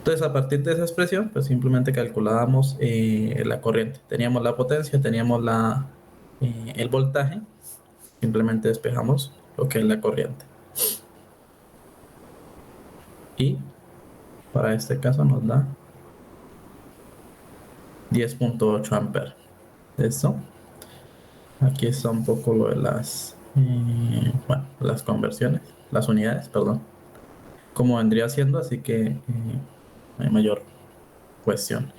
Entonces, a partir de esa expresión, pues simplemente calculábamos la corriente. Teníamos la potencia, teníamos el voltaje, simplemente despejamos lo que es la corriente. Y para este caso nos da 10.8 amperes. ¿Listo? Aquí está un poco lo de bueno, las conversiones, las unidades, perdón, como vendría siendo, así que no hay mayor cuestión.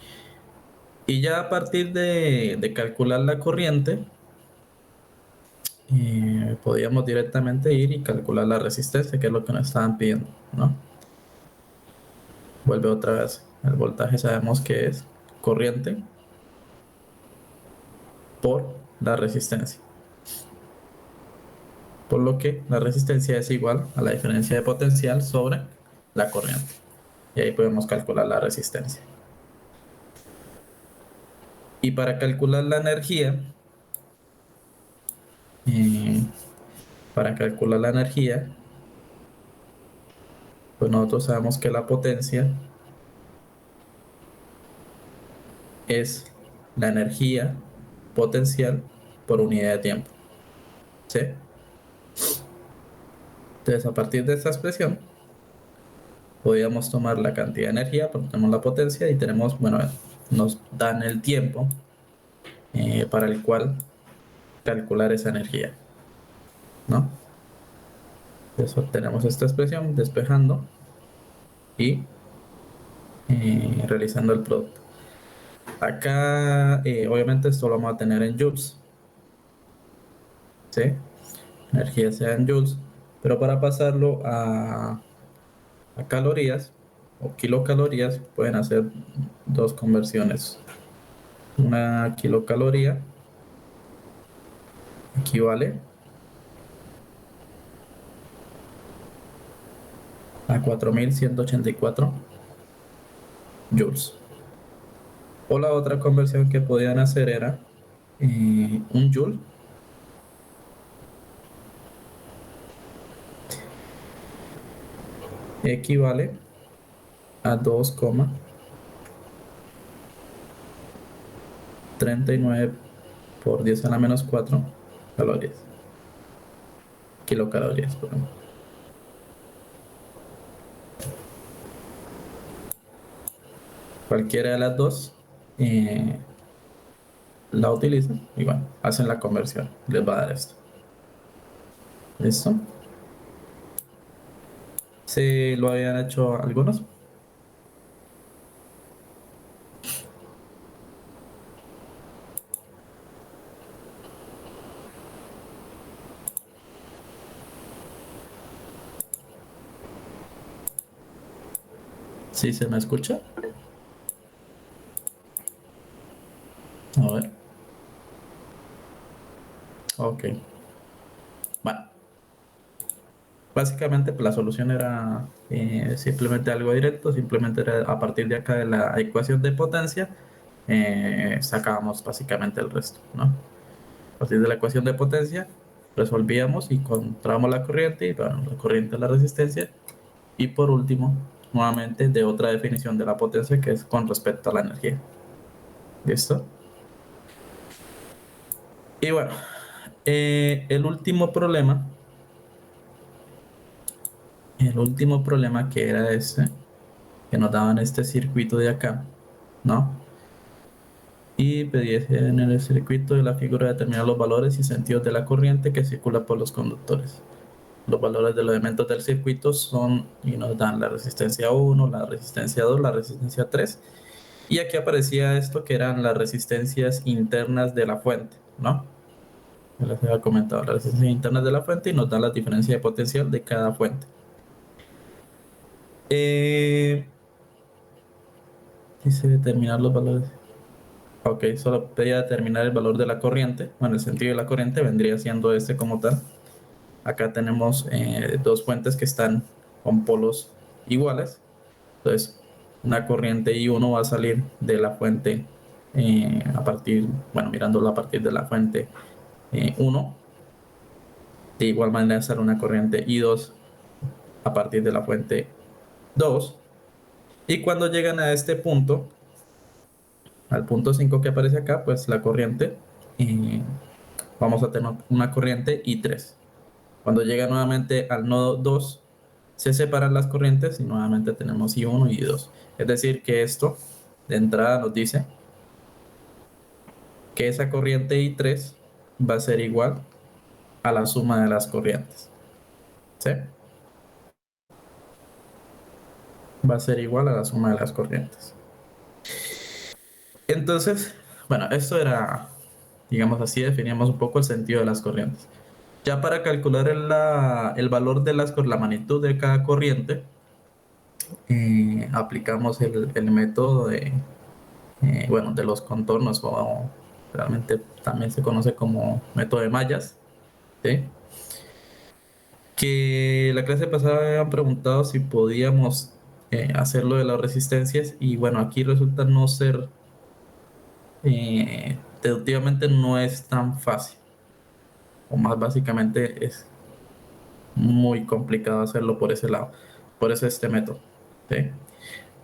Y ya a partir de calcular la corriente, podíamos directamente ir y calcular la resistencia, que es lo que nos estaban pidiendo, ¿no? Vuelve otra vez. El voltaje sabemos que es corriente por la resistencia. Por lo que la resistencia es igual a la diferencia de potencial sobre la corriente. Y ahí podemos calcular la resistencia. Y para calcular la energía, eh, pues nosotros sabemos que la potencia es la energía potencial por unidad de tiempo. ¿Sí? Entonces, a partir de esta expresión, podríamos tomar la cantidad de energía, porque tenemos la potencia y tenemos, bueno, nos dan el tiempo para el cual calcular esa energía, ¿no? Entonces, obtenemos esta expresión despejando y realizando el producto. Acá, obviamente, esto lo vamos a tener en joules, ¿sí? Energía sea en joules, pero para pasarlo a calorías o kilocalorías, pueden hacer dos conversiones. Una kilocaloría equivale a 4184 joules. O la otra conversión que podían hacer era un joule equivale a 2,39 por 10 a la menos 4 calorías. Kilocalorías, por ejemplo. Cualquiera de las dos la utilizan y bueno, hacen la conversión. Les va a dar esto. ¿Listo? ¿Sí lo habían hecho algunos? ¿Sí se me escucha? A ver. Ok. Bueno, básicamente pues, la solución era simplemente algo directo, simplemente era a partir de acá de la ecuación de potencia, sacábamos básicamente el resto, ¿no? A partir de la ecuación de potencia, resolvíamos y encontrábamos la corriente, y bueno, la corriente es la resistencia, y por último, nuevamente de otra definición de la potencia que es con respecto a la energía. ¿Listo? Y bueno, el último problema que era este, que nos daban este circuito de acá, ¿no? Y pedía en el circuito de la figura determinar los valores y sentidos de la corriente que circula por los conductores. Los valores de los elementos del circuito son, y nos dan la resistencia 1, la resistencia 2, la resistencia 3. Y aquí aparecía esto que eran las resistencias internas de la fuente, ¿no? Ya les había comentado las resistencias internas de la fuente y nos da la diferencia de potencial de cada fuente. Dice determinar los valores. Ok, solo pedía determinar el valor de la corriente. Bueno, el sentido de la corriente vendría siendo este como tal. Acá tenemos dos fuentes que están con polos iguales. Entonces, una corriente I1 va a salir de la fuente bueno, mirándolo a partir de la fuente 1. De igual manera sale una corriente I2 a partir de la fuente 2. Y cuando llegan a este punto, al punto 5 que aparece acá, pues la corriente, eh, vamos a tener una corriente I3. Cuando llega nuevamente al nodo 2, se separan las corrientes y nuevamente tenemos I1 y I2. Es decir, que esto de entrada nos dice que esa corriente I3 va a ser igual a la suma de las corrientes. ¿Sí? Va a ser igual a la suma de las corrientes. Entonces, bueno, esto era, digamos así, definíamos un poco el sentido de las corrientes. Ya para calcular el valor de la magnitud de cada corriente, aplicamos el método bueno, de los contornos, o realmente también se conoce como método de mallas, ¿sí? Que la clase pasada me habían preguntado si podíamos hacerlo de las resistencias, y bueno, aquí resulta no ser, deductivamente no es tan fácil, o más básicamente es muy complicado hacerlo por ese lado. Por eso este método, ¿sí?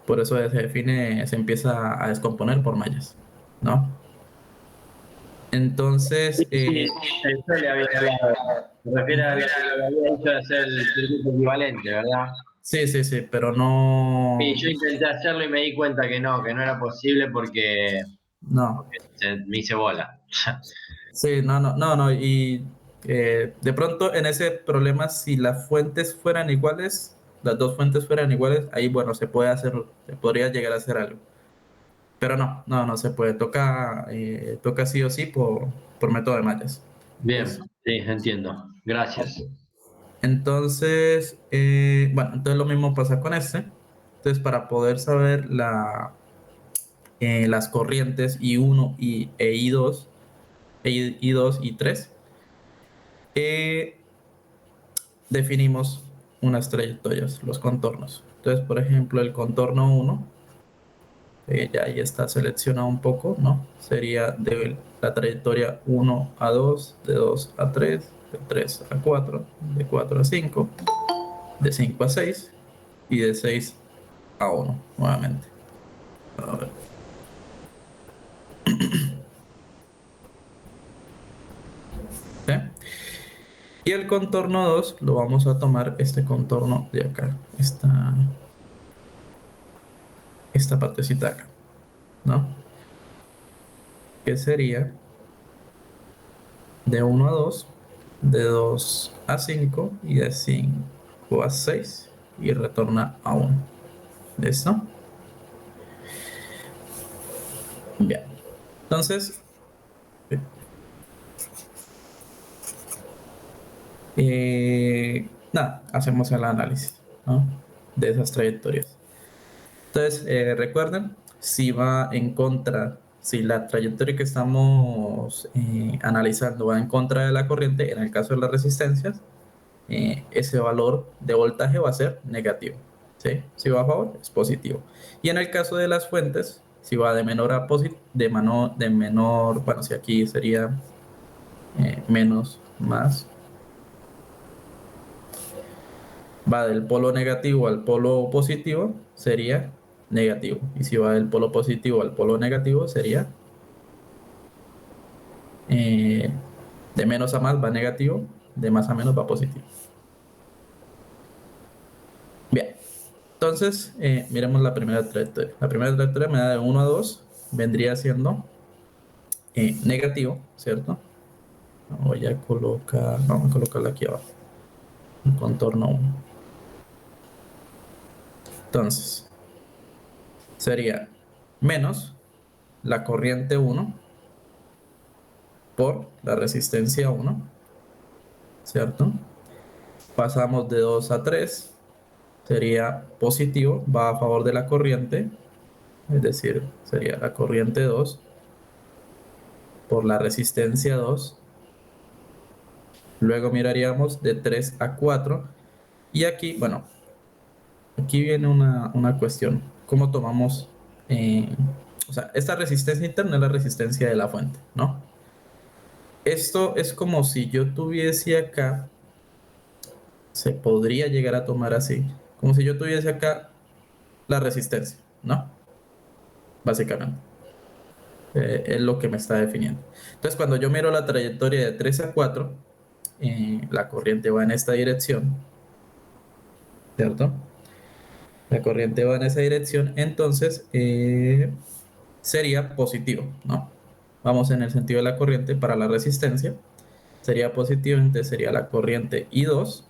Por eso se define, se empieza a descomponer por mallas, ¿no? Sí, Entonces, sí, eso le había hablado. Me refiero a que le había dicho de hacer el circuito equivalente, ¿verdad? sí, sí, sí, pero Sí, no, yo intenté hacerlo y me di cuenta que no era posible no, porque me hice bola. sí, no, no, no, no, y de pronto en ese problema, si las fuentes fueran iguales, las dos fuentes fueran iguales, ahí bueno, se puede hacer, se podría llegar a hacer algo, pero no, no, no se puede, toca sí o sí por método de mallas. Bien, ¿Listo? sí, entiendo. Gracias. Entonces, bueno, entonces lo mismo pasa con este. Entonces, para poder saber las corrientes I1 e I2, I2 y 3, definimos unas trayectorias, los contornos. Entonces, por ejemplo, el contorno 1, ya ahí está seleccionado un poco, ¿no? Sería de la trayectoria 1 a 2, de 2 a 3, de 3 a 4, de 4 a 5, de 5 a 6 y de 6 a 1 nuevamente. A ver. ¿Sí? Y el contorno 2 lo vamos a tomar este contorno de acá, esta partecita de acá, ¿no? Que sería de 1 a 2, de 2 a 5 y de 5 a 6 y retorna a 1. ¿Listo? Bien. Entonces, nada, hacemos el análisis, ¿no? De esas trayectorias. Entonces, recuerden, si va en contra, si la trayectoria que estamos analizando va en contra de la corriente, en el caso de las resistencias, ese valor de voltaje va a ser negativo, ¿sí? Si va a favor, es positivo. Y en el caso de las fuentes, si va de menor a positivo, de menor, bueno, si aquí sería menos, más, va del polo negativo al polo positivo, sería negativo. Y si va del polo positivo al polo negativo, sería eh, de menos a más va negativo, de más a menos va positivo. Bien, entonces miremos la primera trayectoria. La primera trayectoria me da de 1 a 2, vendría siendo negativo, ¿cierto? Voy a colocar, vamos a colocarla aquí abajo, el contorno 1. Entonces, sería menos la corriente 1 por la resistencia 1, ¿cierto? Pasamos de 2 a 3, sería positivo, va a favor de la corriente, es decir, sería la corriente 2 por la resistencia 2. Luego miraríamos de 3 a 4. Y aquí, bueno, aquí viene una cuestión. ¿Cómo tomamos? O sea, esta resistencia interna es la resistencia de la fuente, ¿no? Esto es como si yo tuviese acá, se podría llegar a tomar así, como si yo tuviese acá la resistencia, ¿no? Básicamente. Es lo que me está definiendo. Entonces, cuando yo miro la trayectoria de 3 a 4, la corriente va en esta dirección, ¿cierto? La corriente va en esa dirección, entonces sería positivo, ¿no? Vamos en el sentido de la corriente para la resistencia, sería positivo, entonces sería la corriente I2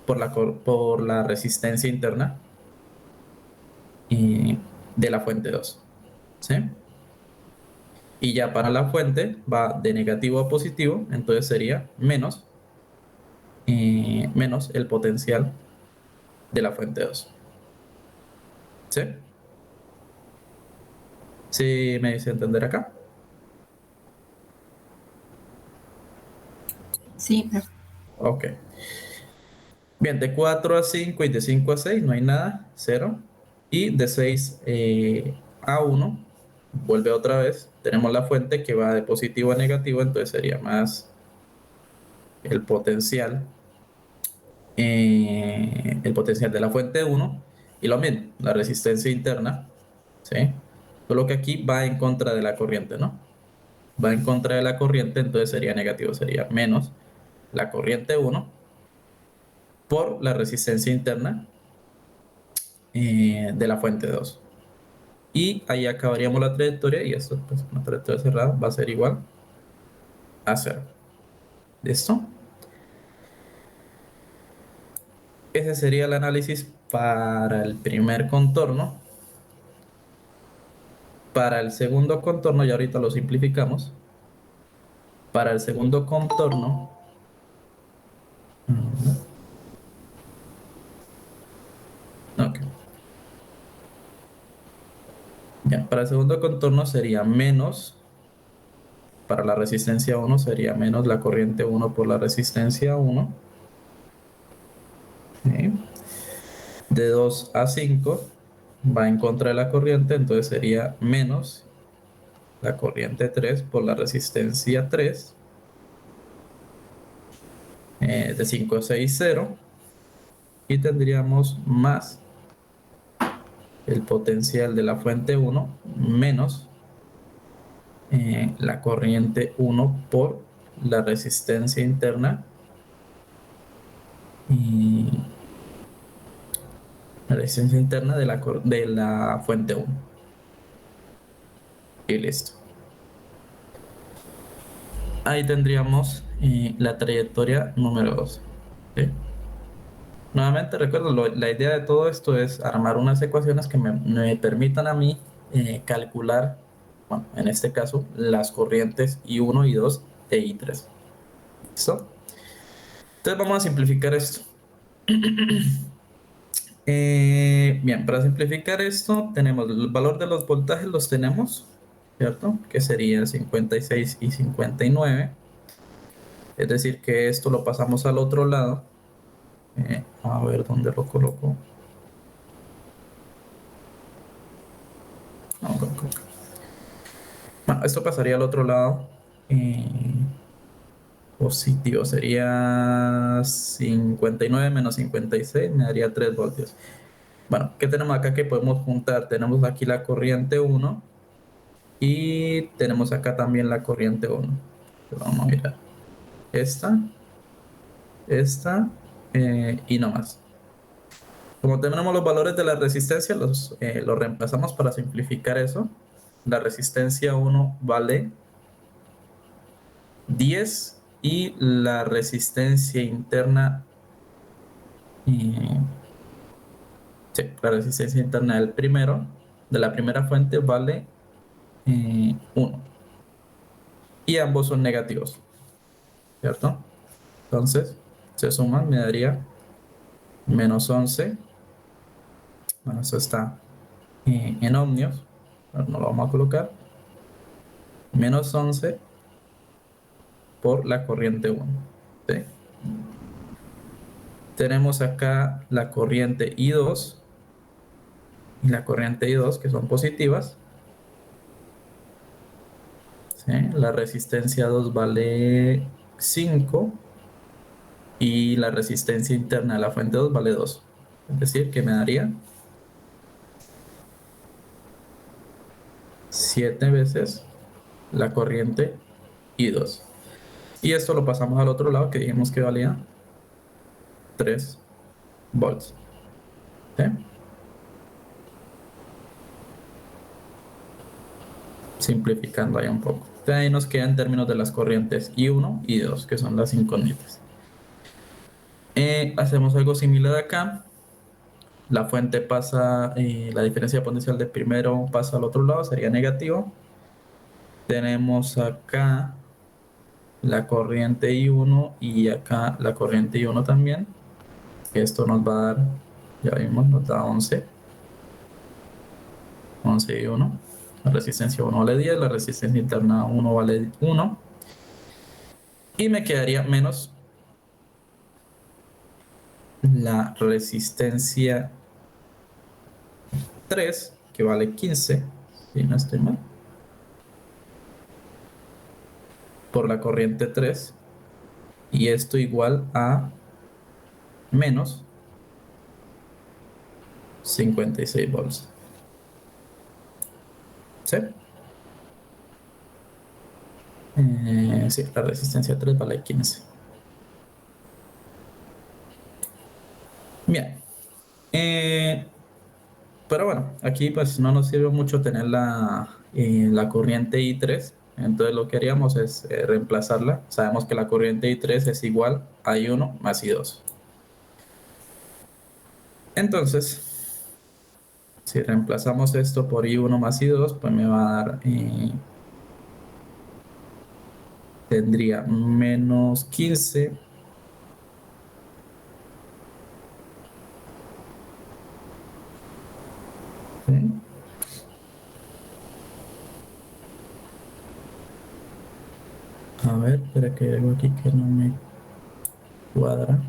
por la resistencia interna de la fuente 2, ¿sí? Y ya para la fuente va de negativo a positivo, entonces sería menos el potencial de la fuente 2, ¿sí? ¿Sí me dice entender acá? Sí, Ok. Bien, de 4 a 5 y de 5 a 6 no hay nada, cero. Y de 6 a 1 vuelve otra vez. Tenemos la fuente que va de positivo a negativo, entonces sería más el potencial de la fuente 1. Y lo mismo, la resistencia interna, ¿sí? Solo que aquí va en contra de la corriente, ¿no? Va en contra de la corriente, entonces sería negativo, sería menos la corriente 1 por la resistencia interna de la fuente 2. Y ahí acabaríamos la trayectoria y esto, pues una trayectoria cerrada va a ser igual a cero. ¿Listo? Ese sería el análisis para el primer contorno. Para el segundo contorno, ya ahorita lo simplificamos. Para el segundo contorno, ok. Ya, para el segundo contorno sería menos, para la resistencia 1 sería menos la corriente 1 por la resistencia 1. ¿Sí? De 2 a 5 va en contra de la corriente, entonces sería menos la corriente 3 por la resistencia 3. De 5 a 6, 0. Y tendríamos más el potencial de la fuente 1 menos la corriente 1 por la resistencia interna y la resistencia interna de la fuente 1. Y listo. Ahí tendríamos la trayectoria número 2. ¿Sí? Nuevamente recuerdo, la idea de todo esto es armar unas ecuaciones que me permitan a mí calcular, bueno, en este caso, las corrientes I1 y 2 de I3. ¿Listo? Entonces vamos a simplificar esto. Bien, para simplificar esto, tenemos el valor de los voltajes, los tenemos, ¿cierto? Que serían 56 y 59. Es decir, que esto lo pasamos al otro lado. A ver dónde lo coloco. No, bueno, esto pasaría al otro lado. Positivo sería 59 menos 56, me daría 3 voltios. Bueno, ¿qué tenemos acá que podemos juntar? Tenemos aquí la corriente 1 y tenemos acá también la corriente 1. Vamos a mirar. Esta y no más. Como tenemos los valores de la resistencia, los reemplazamos para simplificar eso. La resistencia 1 vale 10 y la resistencia interna, eh, sí, la resistencia interna de la primera fuente vale 1. Y ambos son negativos, ¿cierto? Entonces, se suman, me daría menos 11. Bueno, eso está en ohmios, pero no lo vamos a colocar. Menos 11 por la corriente 1. ¿Sí? Tenemos acá la corriente I2 y la corriente I2 que son positivas. ¿Sí? La resistencia 2 vale 5 y la resistencia interna de la fuente 2 vale 2. Es decir, que me daría 7 veces la corriente I2. Y esto lo pasamos al otro lado que dijimos que valía 3 volts. ¿Sí? Simplificando ahí un poco. Entonces ahí nos quedan términos de las corrientes I1 y I2, que son las incógnitas. Hacemos algo similar acá. La fuente pasa, la diferencia potencial de primero pasa al otro lado, sería negativo. Tenemos acá la corriente I1 y acá la corriente I1 también. Esto nos va a dar, ya vimos, nos da 11 y 1. La resistencia 1 vale 10, la resistencia interna 1 vale 1. Y me quedaría menos la resistencia 3, que vale 15, si no estoy mal, por la corriente 3. Y esto igual a menos 56 volts. ¿Sí? Sí, la resistencia 3 vale 15. Bien. Pero bueno, aquí pues no nos sirve mucho tener la corriente I3. Entonces lo que haríamos es reemplazarla. Sabemos que la corriente I3 es igual a I1 más I2. Entonces, si reemplazamos esto por I1 más I2, pues me va a dar, tendría menos 15. ¿Sí? A ver, espera que hay algo aquí que no me cuadra.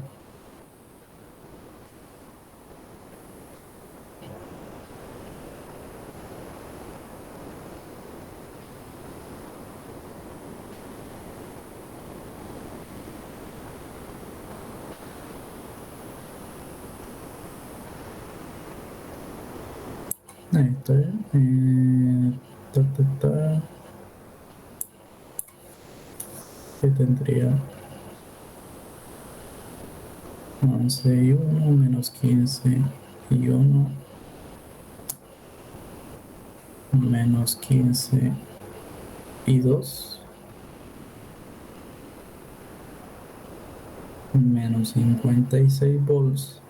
Ahí está. Ta, ta, ta. Que tendría 11 y 1 menos 15 y 1 menos 15 y 2 menos 56 volts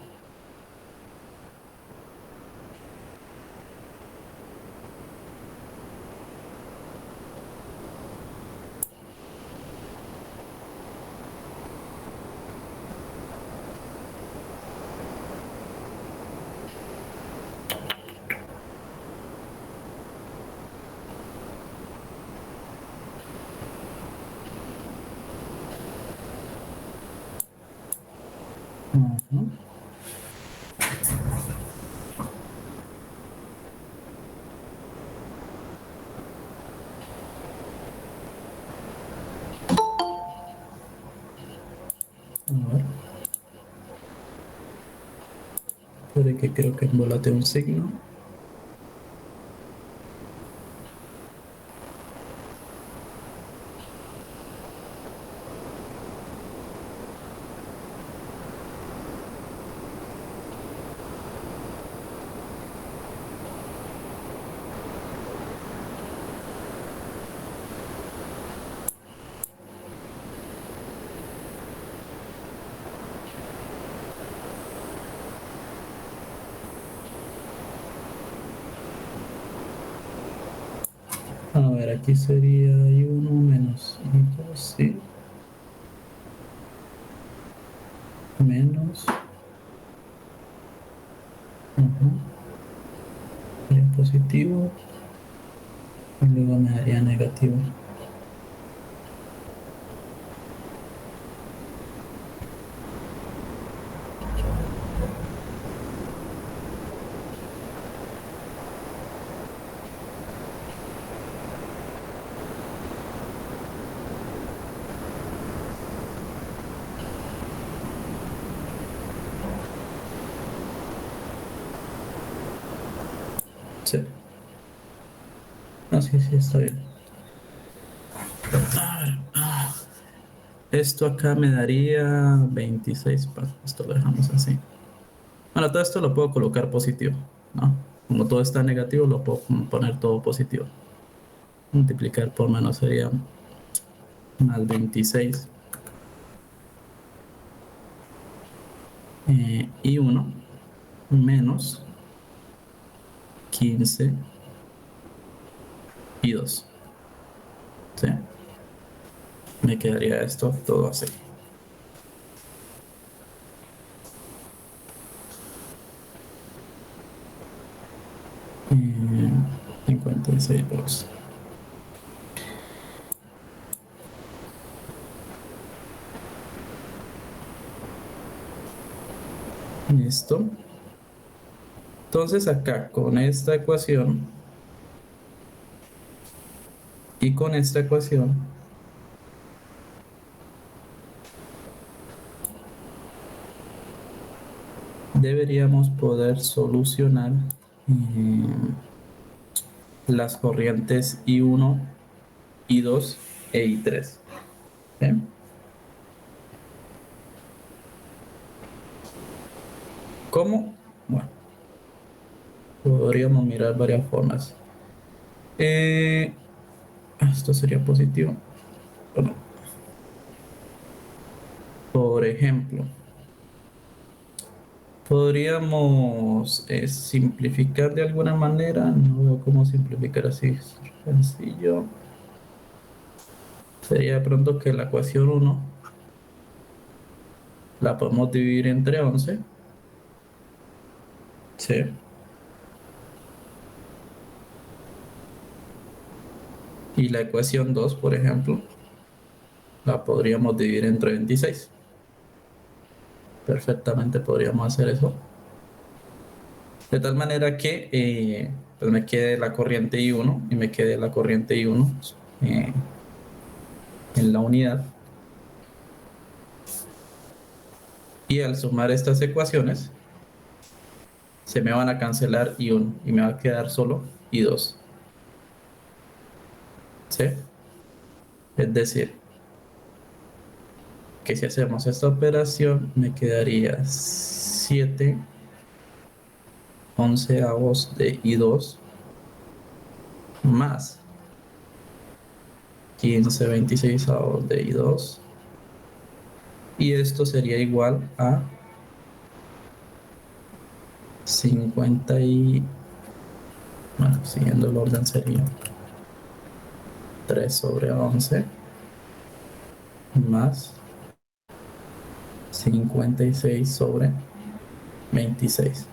Ajá. A ver, puede que creo que embolate un signo. A ver, aquí sería I1 menos I2, sí. Menos. Ajá. Sería positivo. Y luego me daría negativo. Sí. No, sí, sí, está bien. A ver, esto acá me daría 26. Esto lo dejamos así. Bueno, todo esto lo puedo colocar positivo, ¿no? Como todo está negativo, lo puedo poner todo positivo. Multiplicar por menos sería más 26. Y 1 menos 15 y 2. ¿Sí? Me quedaría esto todo así. 56 Listo. Entonces acá con esta ecuación y con esta ecuación deberíamos poder solucionar eh, las corrientes I1, I2 e I3. ¿Sí? ¿Cómo? Bueno, podríamos mirar varias formas. Eh, Esto sería positivo. Bueno, por ejemplo, podríamos simplificar de alguna manera. No veo cómo simplificar así. Sencillo. Sería de pronto que la ecuación uno la podemos dividir entre 11. Sí. Y la ecuación 2, por ejemplo, la podríamos dividir entre 26. Perfectamente podríamos hacer eso. De tal manera que pues me quede la corriente I1 y me quede la corriente I1 eh, en la unidad. Y al sumar estas ecuaciones, se me van a cancelar I1 y me va a quedar solo I2. ¿Sí? Es decir, que si hacemos esta operación, me quedaría 7 onceavos de I2 más 15 26avos de I2. Y esto sería igual a 50 y... Bueno, siguiendo el orden sería 3 sobre 11 más 56 sobre 26.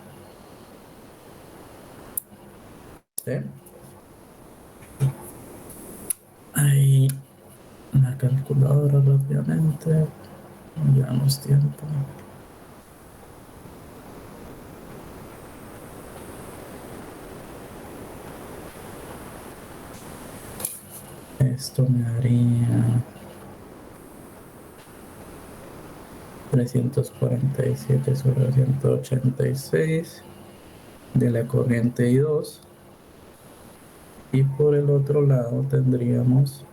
¿Sí? Ahí la calculadora rápidamente. Llevamos tiempo. Esto me daría 347 sobre 186 de la corriente I2. Y por el otro lado tendríamos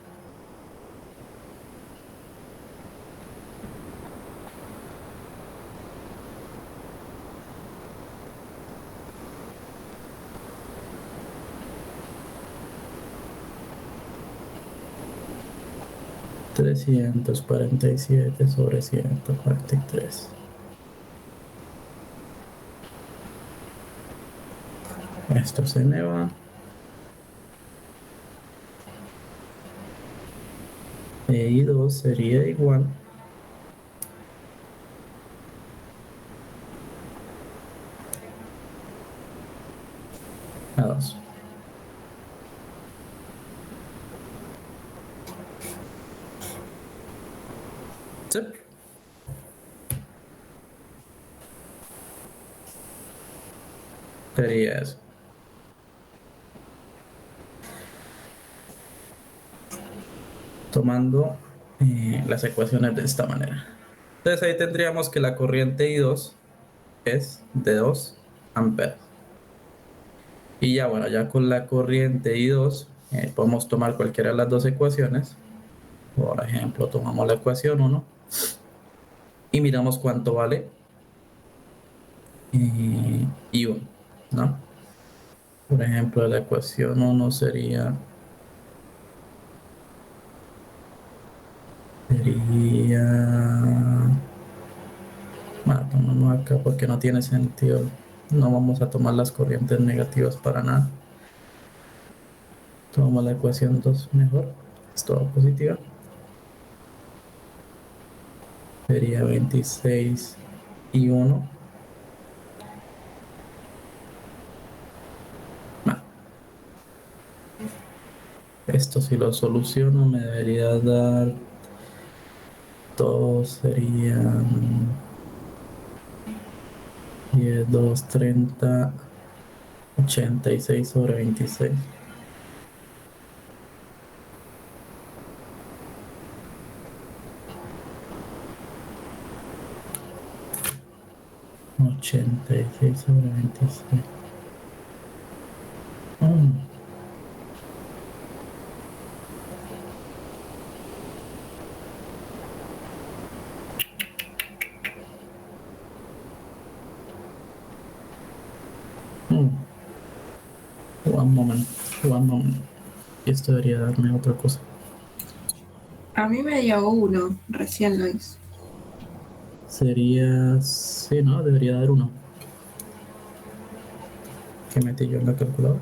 347 sobre 143. Esto se me va. E I2 sería igual a 2. ¿Sí? Sería eso. Tomando las ecuaciones de esta manera. Entonces ahí tendríamos que la corriente I2 es de 2 amperes. Y ya bueno, ya con la corriente I2 Podemos tomar cualquiera de las dos ecuaciones. Por ejemplo, tomamos la ecuación 1 y miramos cuánto vale y 1, ¿no? Por ejemplo, la ecuación 1 sería bueno, tomamos acá porque no tiene sentido. No vamos a tomar las corrientes negativas para nada. Tomamos la ecuación 2 mejor. Es toda positiva. Sería 26 y 1. Esto si lo soluciono me debería dar, todos serían 10, 2, 30, 86 sobre 26. Ochenta y seis sobre 26. One moment. Y esto debería darme otra cosa. A mí me dio 1, recién lo hice. Sería, sí, ¿no? Debería dar 1. ¿Qué metí yo en la calculadora?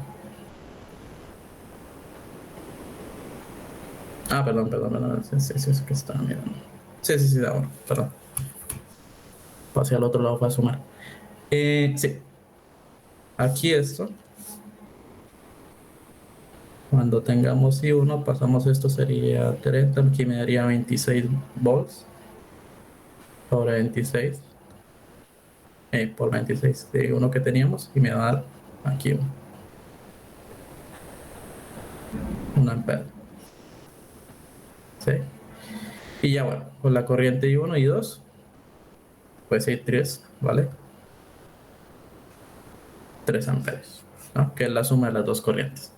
Perdón. Sí, es que estaba mirando. Sí, da 1, perdón. Pasé al otro lado para sumar. Sí. Aquí esto. Cuando tengamos I1, pasamos esto, sería 30, aquí me daría 26 volts sobre 26 por 26 de uno que teníamos y me va a dar aquí 1 ampere. ¿Sí? Y ya bueno, con la corriente I1 y 2, pues hay 3, ¿vale? 3 amperes, ¿no? Que es la suma de las dos corrientes.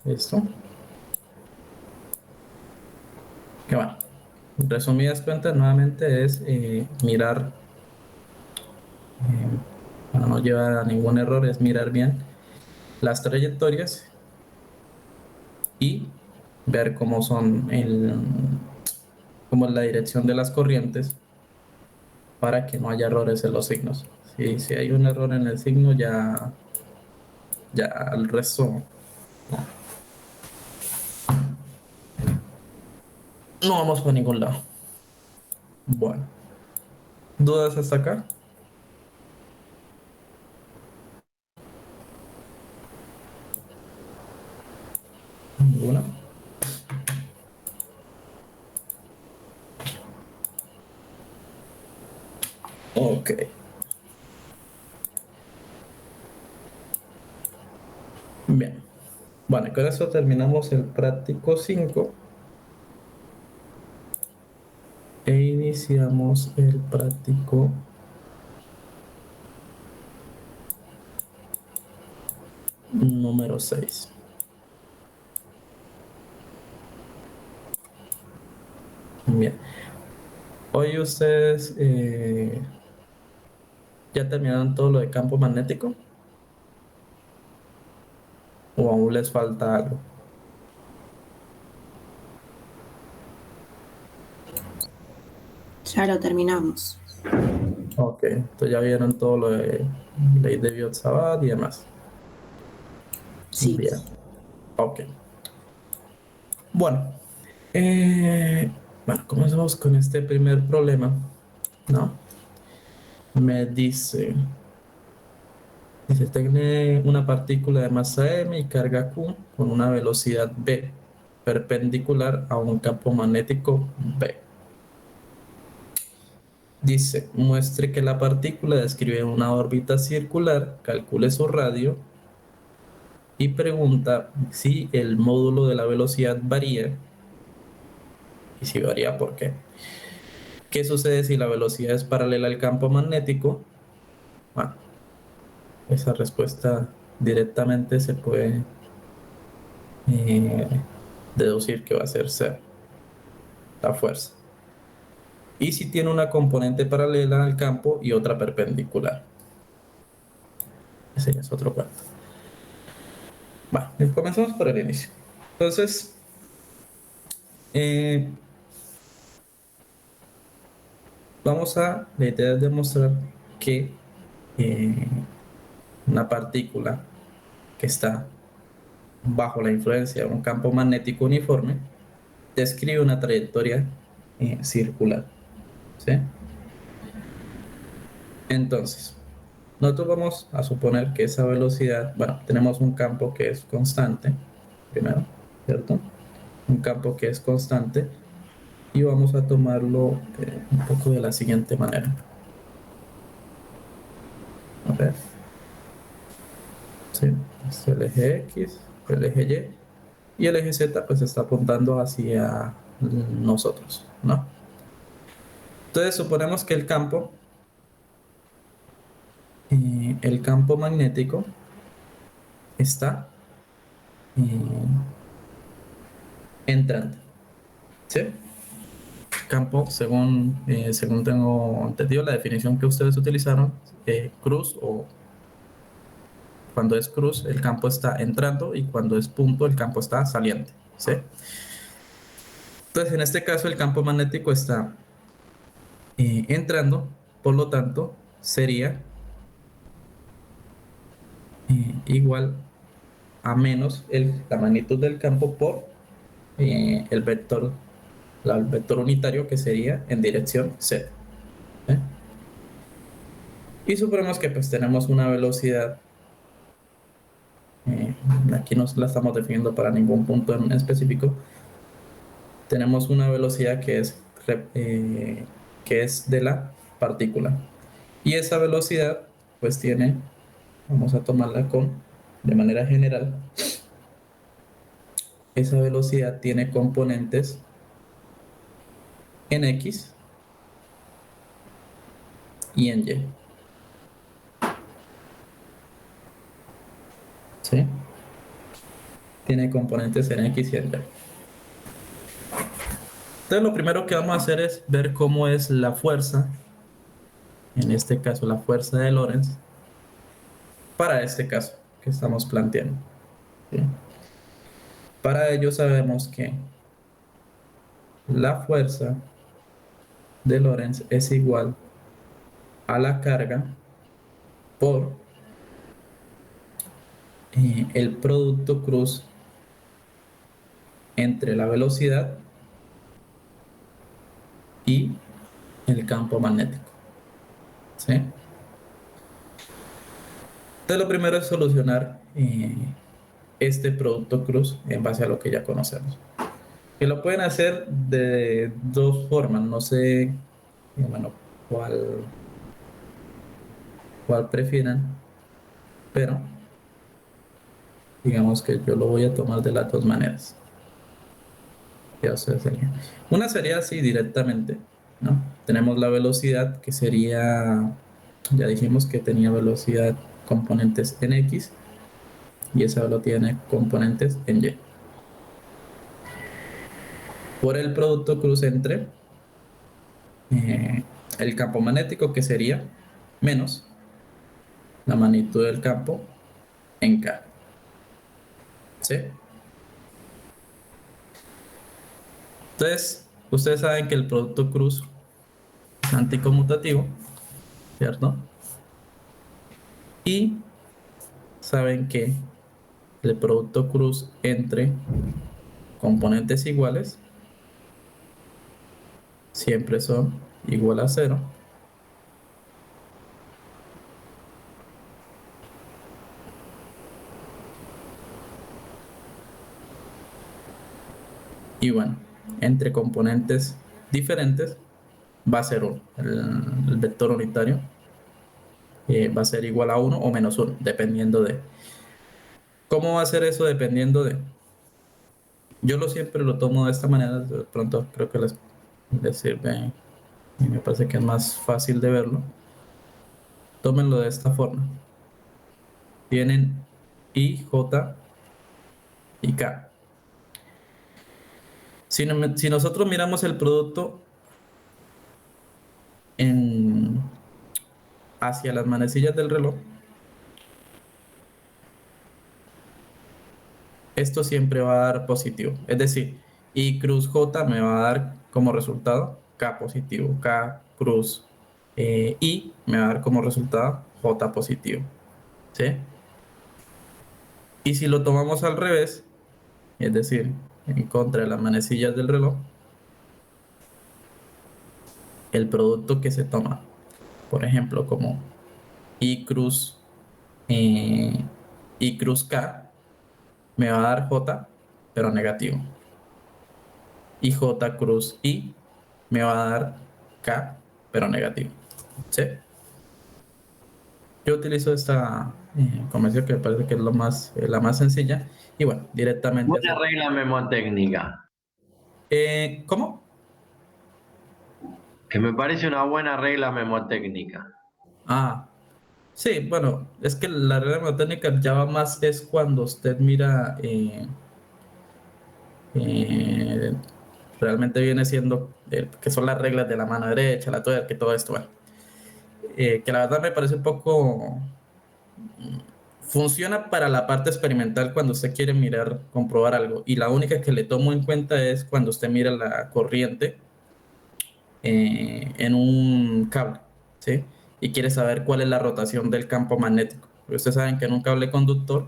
¿Listo? Que bueno, resumidas cuentas, nuevamente es mirar, para no llevar a ningún error, es mirar bien las trayectorias y ver cómo son cómo es la dirección de las corrientes para que no haya errores en los signos. Si hay un error en el signo, ya el resto no vamos por ningún lado. Bueno, ¿dudas hasta acá? ¿Ninguna? Ok. Bien. Bueno, con eso terminamos el práctico 5 e iniciamos el práctico número 6. Bien. Hoy ustedes ya terminaron todo lo de campo magnético o aún les falta algo. Ya lo terminamos. Ok, entonces ya vieron todo lo de ley de Biot-Savart y demás. Sí. Bien. Ok. Bueno, comenzamos con este primer problema, ¿no? Me dice, tiene una partícula de masa m y carga q con una velocidad v perpendicular a un campo magnético B. Dice, muestre que la partícula describe una órbita circular, calcule su radio y pregunta si el módulo de la velocidad varía y si varía, ¿por qué? ¿Qué sucede si la velocidad es paralela al campo magnético? Bueno, esa respuesta directamente se puede deducir que va a ser cero, la fuerza. Y si tiene una componente paralela al campo y otra perpendicular. Ese ya es otro cuento. Bueno, comenzamos por el inicio. Entonces, la idea es demostrar que una partícula que está bajo la influencia de un campo magnético uniforme describe una trayectoria circular. ¿Sí? Entonces, nosotros vamos a suponer que esa velocidad, bueno, tenemos un campo que es constante, primero, ¿cierto? Un campo que es constante y vamos a tomarlo un poco de la siguiente manera. A ver. Sí, es el eje X, el eje Y el eje Z pues está apuntando hacia nosotros, ¿no? Entonces suponemos que el campo magnético está entrando, ¿sí? Campo, según tengo entendido, la definición que ustedes utilizaron, cruz o cuando es cruz, el campo está entrando y cuando es punto, el campo está saliente, ¿sí? Entonces, en este caso, el campo magnético está entrando, por lo tanto, sería igual a menos la magnitud del campo por el vector unitario que sería en dirección Z. ¿Eh? Y suponemos que pues tenemos una velocidad, aquí no la estamos definiendo para ningún punto en específico, tenemos una velocidad que es de la partícula. Y esa velocidad pues vamos a tomarla de manera general, esa velocidad tiene componentes en X y en Y. ¿Sí? Tiene componentes en X y en Y. Entonces lo primero que vamos a hacer es ver cómo es la fuerza, en este caso la fuerza de Lorentz, para este caso que estamos planteando. ¿Sí? Para ello sabemos que la fuerza de Lorentz es igual a la carga por el producto cruz entre la velocidad y el campo magnético. ¿Sí? Entonces lo primero es solucionar este producto cruz en base a lo que ya conocemos. Que lo pueden hacer de dos formas, no sé, bueno, cuál prefieran, pero digamos que yo lo voy a tomar de las dos maneras. Ya sería. Una sería así directamente, ¿no? Tenemos la velocidad que sería, ya dijimos que tenía velocidad componentes en X y esa velocidad tiene componentes en Y. Por el producto cruz entre el campo magnético que sería menos la magnitud del campo en K. ¿Sí? Entonces, ustedes saben que el producto cruz es anticonmutativo, ¿cierto? Y saben que el producto cruz entre componentes iguales siempre son igual a cero. Y bueno, entre componentes diferentes va a ser 1. El vector unitario va a ser igual a 1 o menos 1, dependiendo de. ¿Cómo va a ser eso? Dependiendo de. Yo siempre lo tomo de esta manera, de pronto creo que les sirve y me parece que es más fácil de verlo. Tómenlo de esta forma. Tienen y J y K. Si nosotros miramos el producto en, hacia las manecillas del reloj, esto siempre va a dar positivo. Es decir, I cruz J me va a dar como resultado K positivo. K cruz I me va a dar como resultado J positivo. ¿Sí? Y si lo tomamos al revés, es decir, en contra de las manecillas del reloj, el producto que se toma, por ejemplo, como I cruz, eh, I cruz K, me va a dar J, pero negativo. Y J cruz I me va a dar K, pero negativo. ¿Sí? Yo utilizo esta convención que me parece que es la más sencilla. Y bueno, directamente Buena hacer. regla memotécnica, ¿Cómo? que me parece una buena regla memotécnica. Ah, sí, bueno, es que la regla técnica ya va más es cuando usted mira, eh, realmente viene siendo, que son las reglas de la mano derecha, la tuerca y todo esto, bueno, que la verdad me parece un poco, funciona para la parte experimental cuando usted quiere mirar, comprobar algo, y la única que le tomo en cuenta es cuando usted mira la corriente en un cable, ¿sí? Y quiere saber cuál es la rotación del campo magnético. Ustedes saben que en un cable conductor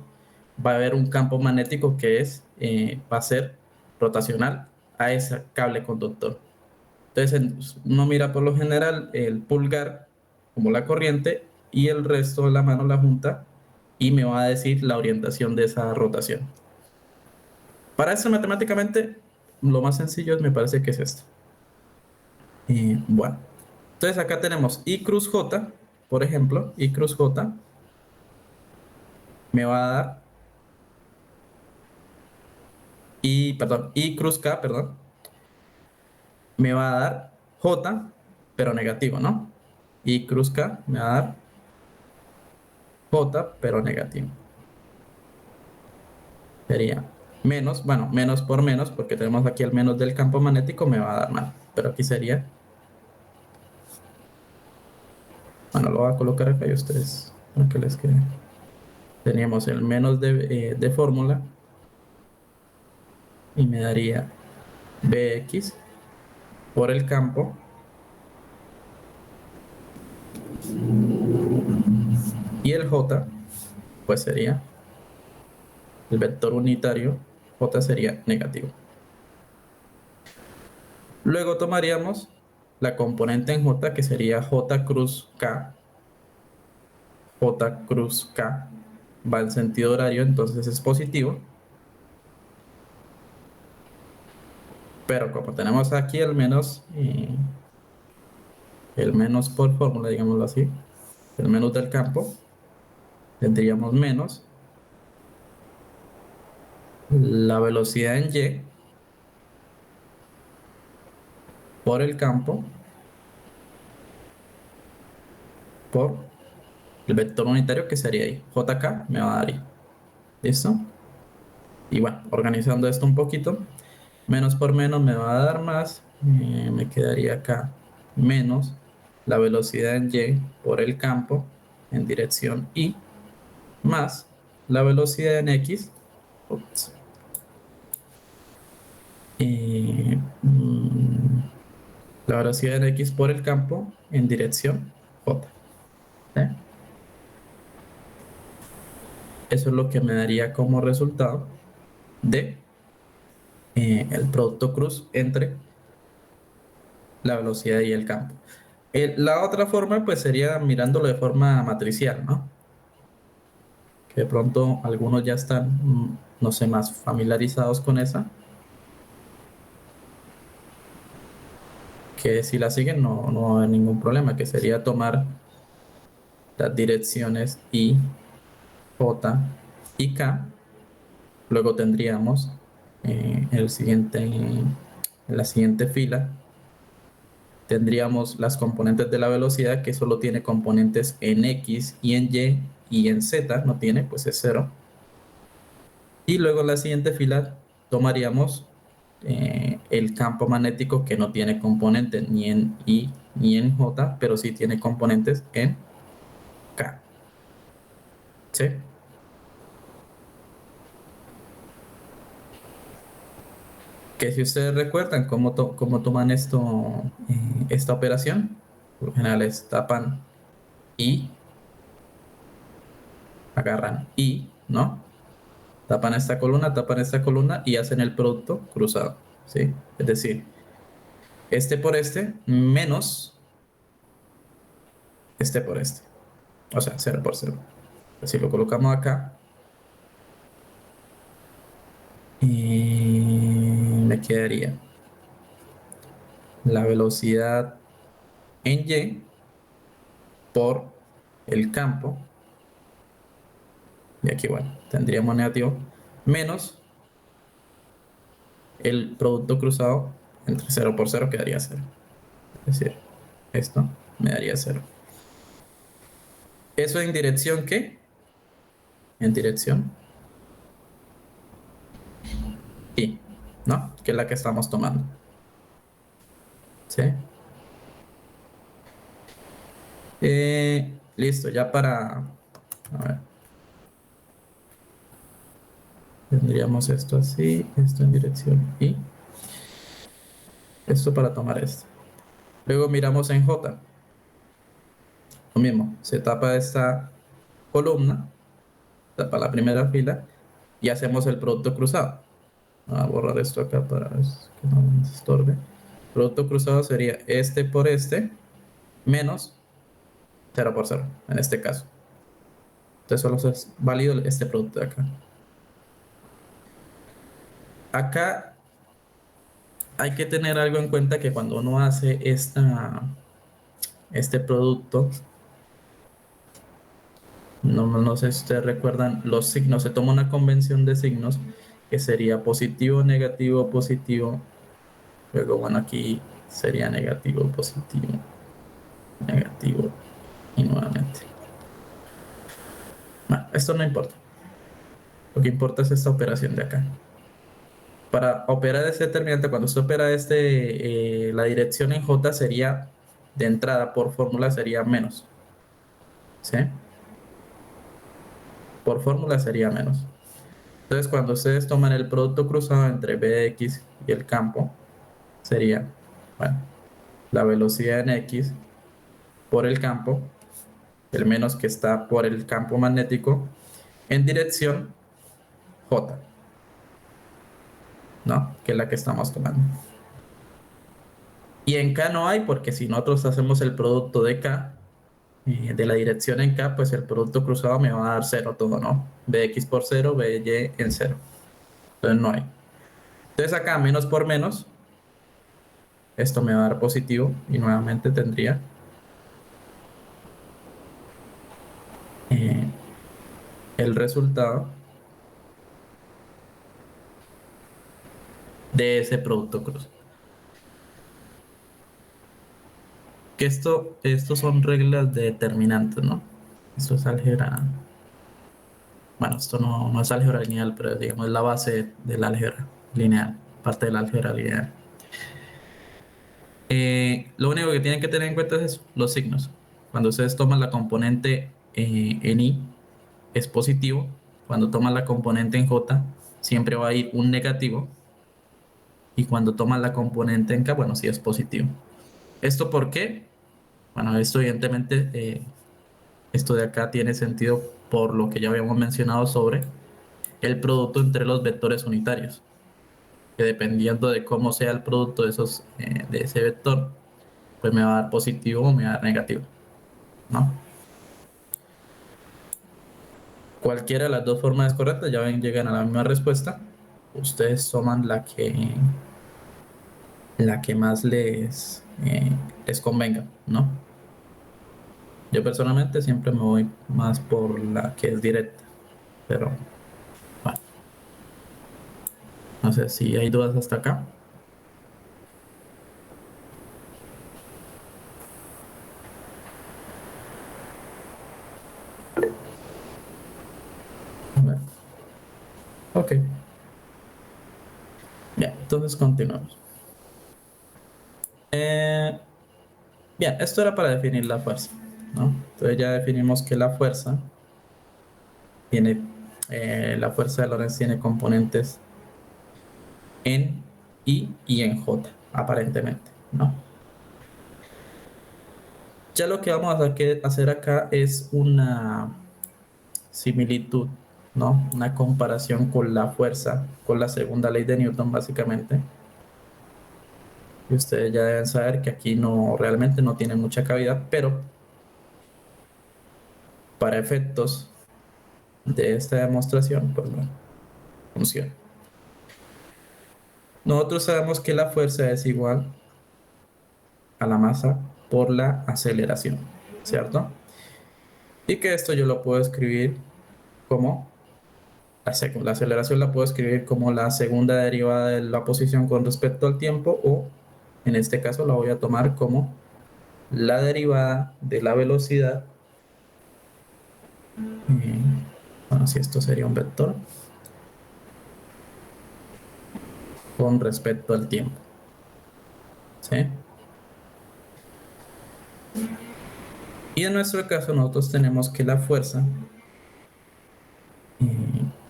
va a haber un campo magnético que va a ser rotacional a ese cable conductor. Entonces, uno mira por lo general el pulgar como la corriente y el resto de la mano la junta y me va a decir la orientación de esa rotación. Para eso, matemáticamente, lo más sencillo me parece que es esto. Bueno, entonces acá tenemos I cruz J, por ejemplo, I cruz J me va a dar I cruz K, perdón, me va a dar J, pero negativo, ¿no? I cruz K me va a dar J, pero negativo. Sería menos, bueno, menos por menos, porque tenemos aquí el menos del campo magnético, me va a dar más. Pero aquí sería, bueno, lo voy a colocar acá y ustedes, para que les quede. Teníamos el menos de fórmula y me daría Bx por el campo y el J, pues sería el vector unitario, J sería negativo. Luego tomaríamos la componente en J, que sería J cruz K. J cruz K va en sentido horario, entonces es positivo. Pero como tenemos aquí el menos por fórmula, digámoslo así, el menos del campo, tendríamos menos la velocidad en Y por el campo por el vector unitario que sería ahí. JK me va a dar I. ¿Listo? Y bueno, organizando esto un poquito, menos por menos me va a dar más. Me quedaría acá menos la velocidad en Y por el campo en dirección Y más la velocidad en X. Ups, eh, mm, la velocidad en X por el campo en dirección J. ¿Sí? Eso es lo que me daría como resultado de el producto cruz entre la velocidad y el campo. La otra forma pues sería mirándolo de forma matricial, ¿no? Que de pronto algunos ya están, no sé, más familiarizados con esa, que si la siguen no va a haber ningún problema, que sería tomar las direcciones I, J y K. Luego tendríamos en la siguiente fila, tendríamos las componentes de la velocidad, que solo tiene componentes en X y en Y en Z no tiene, pues es cero. Y luego en la siguiente fila tomaríamos el campo magnético que no tiene componentes ni en I ni en J, pero sí tiene componentes en K. ¿Sí? Que si ustedes recuerdan cómo toman esta operación, por lo general es tapan I, agarran I, ¿no? Tapan esta columna y hacen el producto cruzado, ¿sí? Es decir, este por este menos este por este. O sea, 0 por 0. Así lo colocamos acá. Y me quedaría la velocidad en Y por el campo. Y aquí, bueno, tendríamos negativo menos el producto cruzado entre 0 por 0 quedaría 0. Es decir, esto me daría 0. ¿Eso en dirección qué? En dirección Y, ¿no? Que es la que estamos tomando. ¿Sí? Listo, ya para... A ver. Tendríamos esto así, esto en dirección Y. Esto para tomar esto. Luego miramos en J. Lo mismo, se tapa esta columna, tapa la primera fila y hacemos el producto cruzado. Voy a borrar esto acá para que no me estorbe. Producto cruzado sería este por este menos 0 por 0 en este caso. Entonces solo es válido este producto de acá. Acá hay que tener algo en cuenta que cuando uno hace este producto, no sé si ustedes recuerdan los signos, se toma una convención de signos que sería positivo, negativo, positivo. Luego, bueno, aquí sería negativo, positivo, negativo y nuevamente. Bueno, esto no importa. Lo que importa es esta operación de acá. Para operar este determinante, cuando se opera la dirección en J sería, de entrada por fórmula sería menos. ¿Sí? Por fórmula sería menos. Entonces, cuando ustedes toman el producto cruzado entre B de X y el campo, sería, bueno, la velocidad en X por el campo, el menos que está por el campo magnético, en dirección J, ¿no? Que es la que estamos tomando. Y en K no hay, porque si nosotros hacemos el producto de K, de la dirección en K, pues el producto cruzado me va a dar 0 todo, ¿no? Bx por 0, By en 0. Entonces no hay. Entonces acá menos por menos, esto me va a dar positivo y nuevamente tendría eh, el resultado de ese producto cruzado. Que esto son reglas de determinantes, ¿no? Esto es álgebra. Bueno, esto no es álgebra lineal, pero digamos es la base de la álgebra lineal, parte de la álgebra lineal. Lo único que tienen que tener en cuenta es eso, los signos. Cuando ustedes toman la componente en I, es positivo. Cuando toman la componente en J, siempre va a ir un negativo. Y cuando toman la componente en K, bueno, sí es positivo. ¿Esto por qué? Bueno, esto evidentemente, esto de acá tiene sentido por lo que ya habíamos mencionado sobre el producto entre los vectores unitarios, que dependiendo de cómo sea el producto de ese vector, pues me va a dar positivo o me va a dar negativo, ¿no? Cualquiera de las dos formas es correcta, ya ven, llegan a la misma respuesta. Ustedes toman la que más les convenga, ¿no? Yo personalmente siempre me voy más por la que es directa, pero bueno, no sé si hay dudas hasta acá. A ver. Ok. Bien, entonces continuamos. Eh, bien, esto era para definir la fuerza, ¿no? Entonces ya definimos que la fuerza tiene, la fuerza de Lorentz tiene componentes en I y en J, aparentemente, ¿no? Ya lo que vamos a hacer acá es una similitud, ¿no? Una comparación con la fuerza, con la segunda ley de Newton, básicamente. Y ustedes ya deben saber que aquí no, realmente no tiene mucha cavidad, pero para efectos de esta demostración, pues bueno, funciona. Nosotros sabemos que la fuerza es igual a la masa por la aceleración, ¿cierto? Y que esto yo lo puedo escribir como la aceleración la puedo escribir como la segunda derivada de la posición con respecto al tiempo, o en este caso la voy a tomar como la derivada de la velocidad. eh, bueno, si esto sería un vector con respecto al tiempo, ¿sí? Y en nuestro caso nosotros tenemos que la fuerza,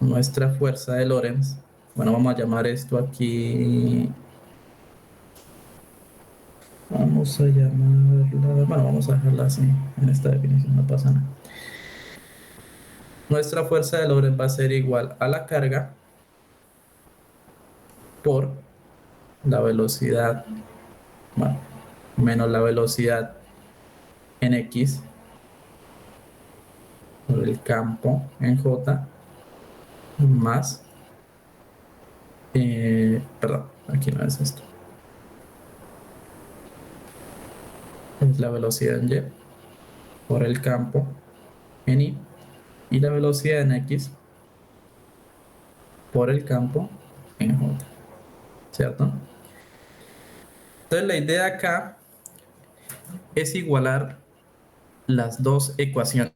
nuestra fuerza de Lorentz, bueno, vamos a llamar esto aquí, vamos a llamarla, bueno, vamos a dejarla así, en esta definición no pasa nada. Nuestra fuerza de Lorentz va a ser igual a la carga por la velocidad, bueno, menos la velocidad en X por el campo en J, más, perdón, aquí no es esto, es la velocidad en Y por el campo en y la velocidad en X por el campo en J, ¿cierto? Entonces la idea acá es igualar las dos ecuaciones.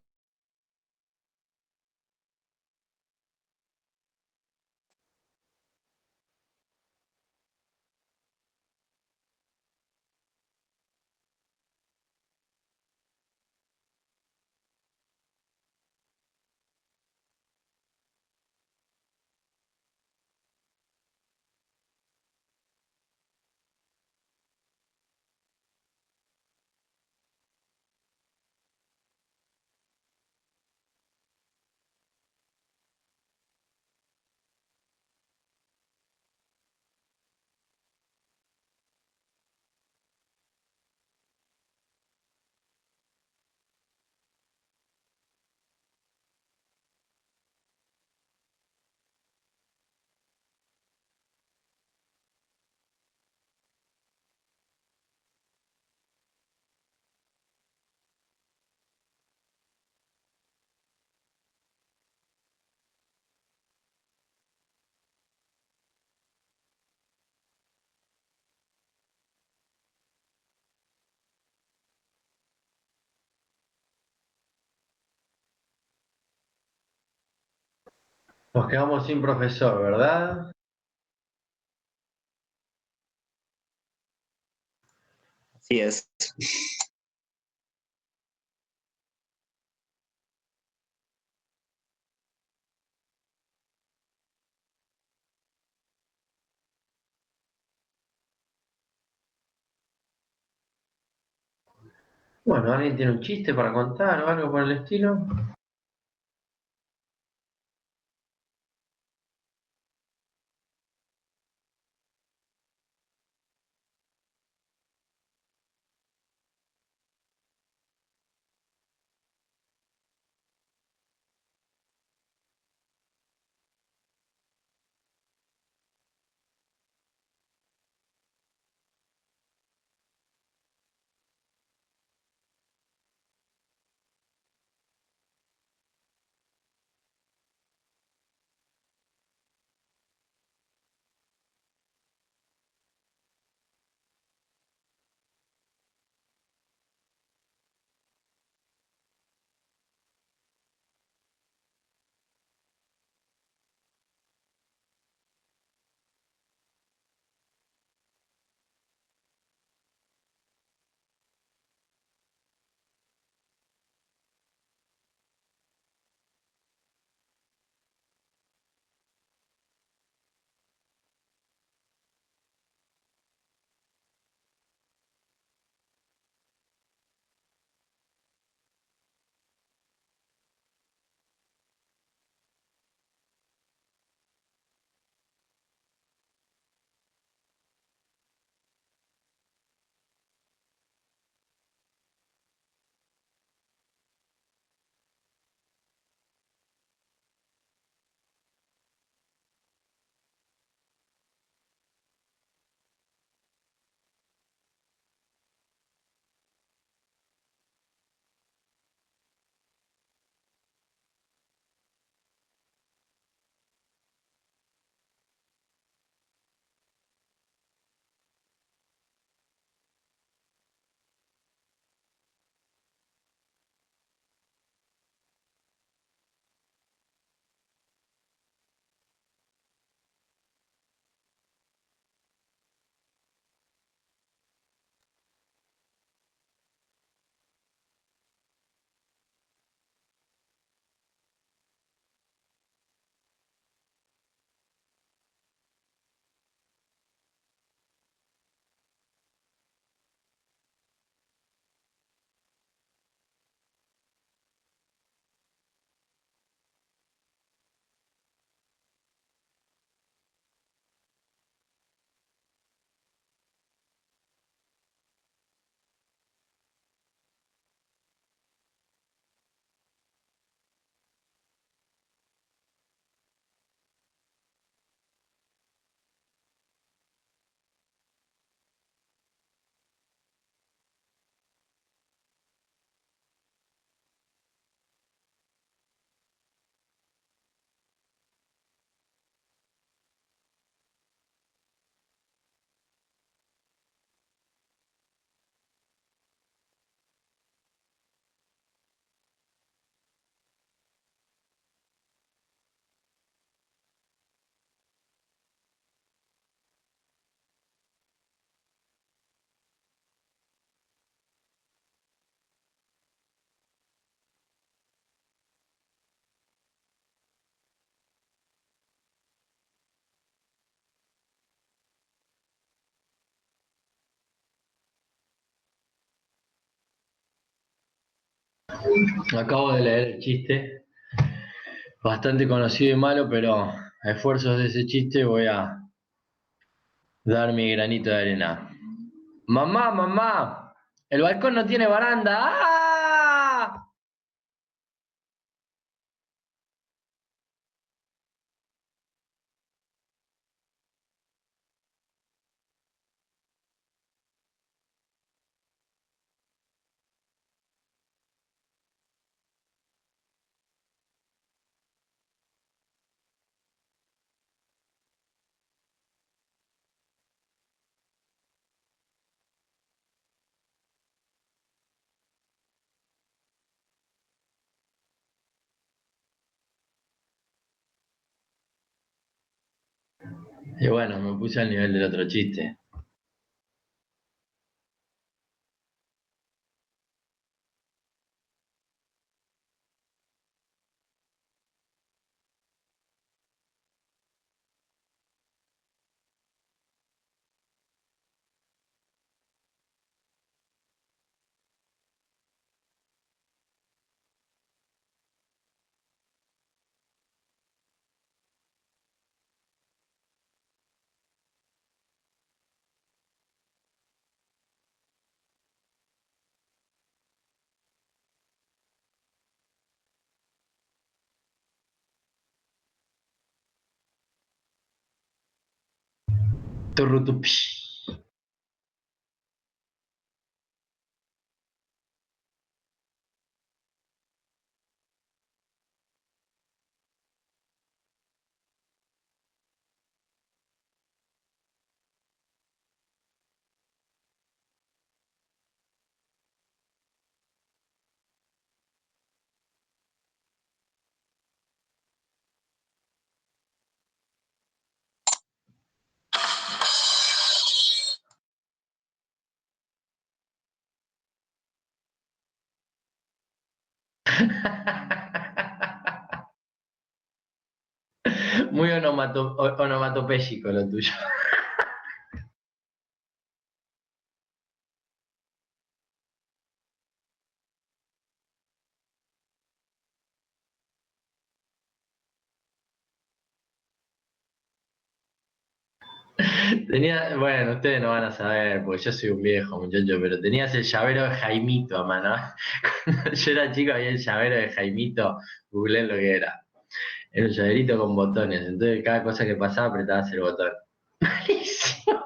Nos quedamos sin profesor, ¿verdad? Así es. Bueno, ¿alguien tiene un chiste para contar o algo por el estilo? Acabo de leer el chiste, bastante conocido y malo, pero a esfuerzos de ese chiste voy a dar mi granito de arena. Mamá, mamá, el balcón no tiene baranda. ¡Ah! Y bueno, me puse al nivel del otro chiste. Turrutupi. Muy onomatopéyico lo tuyo. Bueno, ustedes no van a saber, porque yo soy un viejo muchacho, pero tenías el llavero de Jaimito a mano. Cuando yo era chico había el llavero de Jaimito, googleé lo que era. Era un llaverito con botones, entonces cada cosa que pasaba apretabas el botón. Malísimo.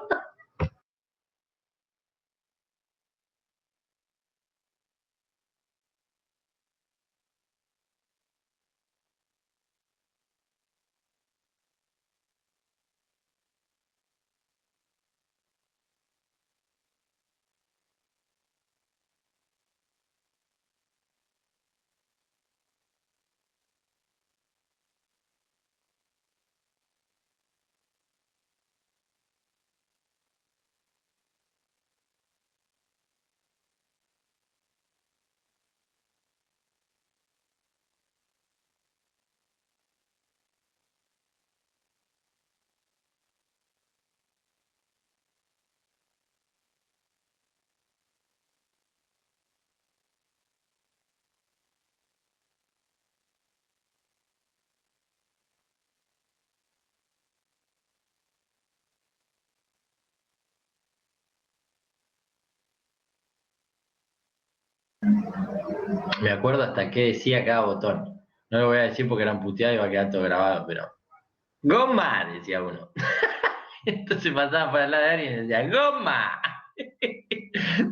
Me acuerdo hasta qué decía cada botón. No lo voy a decir porque eran puteados y va a quedar todo grabado, pero. ¡Goma! Decía uno. Entonces pasaba por al lado de alguien y decía, ¡Goma!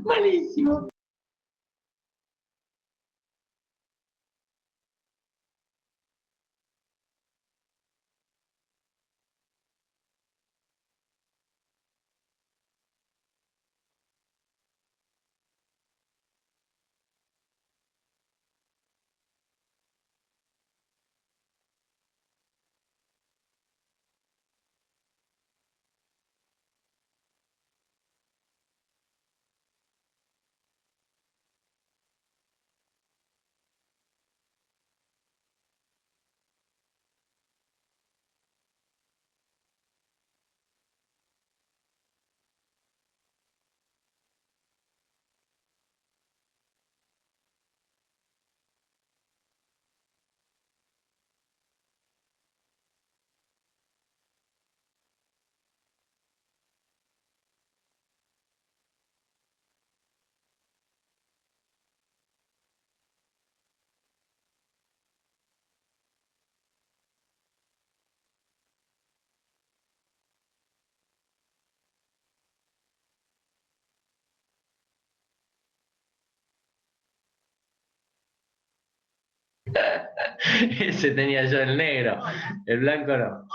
Malísimo. Ese tenía yo el negro, el blanco no.